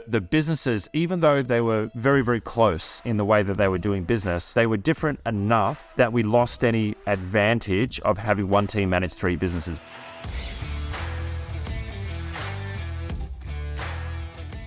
The businesses, even though they were very, very close in the way that they were doing business, they were different enough that we lost any advantage of having one team manage 3 businesses.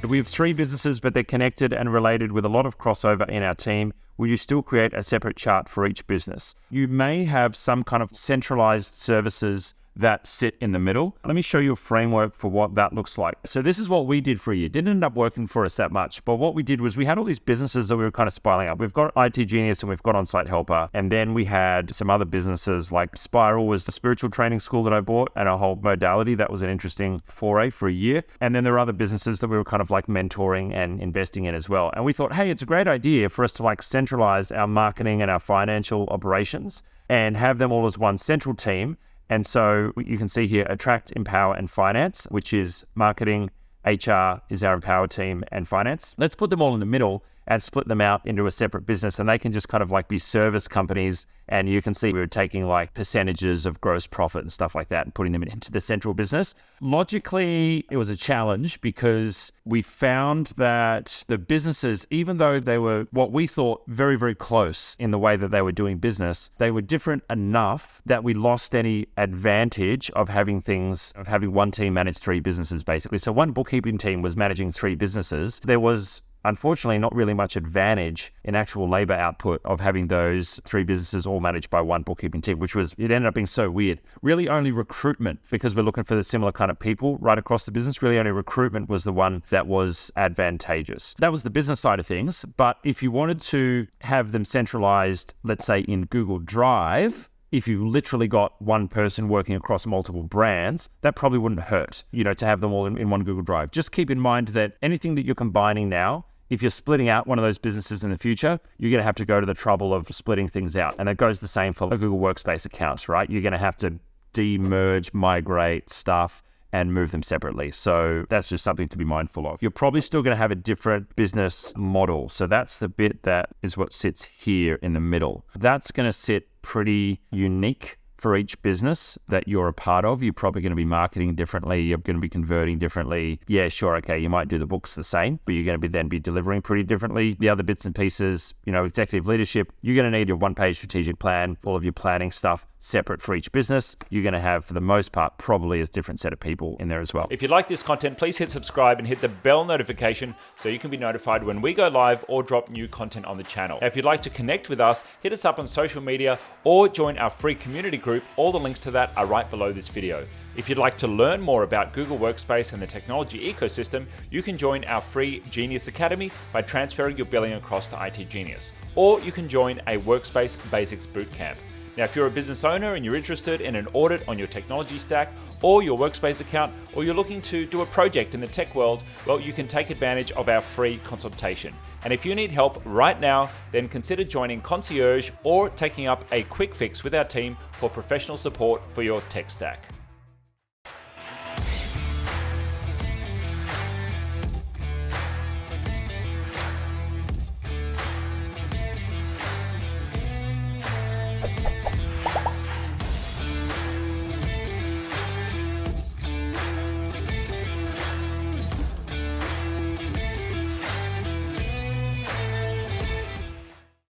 We have 3 businesses, but they're connected and related with a lot of crossover in our team. Will you still create a separate chart for each business? You may have some kind of centralized services that sit in the middle. Let me show you a framework for what that looks like. So this is what we did for a year. Didn't end up working for us that much, but what we did was we had all these businesses that we were kind of spiraling up. We've got itGenius and we've got On-Site Helper. And then we had some other businesses like Spiral was the spiritual training school that I bought and a whole modality. That was an interesting foray for a year. And then there are other businesses that we were kind of like mentoring and investing in as well. And we thought, hey, it's a great idea for us to like centralize our marketing and our financial operations and have them all as one central team. And so you can see here, Attract, Empower, and Finance, which is marketing, HR is our Empower team, and finance. Let's put them all in the middle and split them out into a separate business, and they can just kind of like be service companies. And you can see we were taking like percentages of gross profit and stuff like that and putting them into the central business. Logically, it was a challenge because we found that the businesses, even though they were what we thought very, very close in the way that they were doing business, they were different enough that we lost any advantage of having one team manage 3 businesses, basically. So one bookkeeping team was managing 3 businesses. There was unfortunately not really much advantage in actual labor output of having those 3 businesses all managed by one bookkeeping team, it ended up being so weird. Really only recruitment, because we're looking for the similar kind of people right across the business, really only recruitment was the one that was advantageous. That was the business side of things. But if you wanted to have them centralized, let's say in Google Drive, if you literally got one person working across multiple brands, that probably wouldn't hurt, to have them all in one Google Drive. Just keep in mind that anything that you're combining now, if you're splitting out one of those businesses in the future, you're going to have to go to the trouble of splitting things out. And that goes the same for a Google Workspace account, right? You're going to have to de-merge, migrate stuff, and move them separately. So that's just something to be mindful of. You're probably still going to have a different business model. So that's the bit that is what sits here in the middle. That's going to sit pretty unique for each business that you're a part of. You're probably going to be marketing differently. You're going to be converting differently. Yeah, sure. Okay. You might do the books the same, but you're going to then be delivering pretty differently. The other bits and pieces, executive leadership, you're going to need your 1-page strategic plan, all of your planning stuff separate for each business. You're going to have, for the most part, probably a different set of people in there as well. If you like this content, please hit subscribe and hit the bell notification so you can be notified when we go live or drop new content on the channel. Now, if you'd like to connect with us, hit us up on social media or join our free community group. All the links to that are right below this video. If you'd like to learn more about Google Workspace and the technology ecosystem, you can join our free Genius Academy by transferring your billing across to itGenius. Or you can join a Workspace Basics Bootcamp. Now, if you're a business owner and you're interested in an audit on your technology stack or your Workspace account, or you're looking to do a project in the tech world, well, you can take advantage of our free consultation. And if you need help right now, then consider joining Concierge or taking up a quick fix with our team for professional support for your tech stack.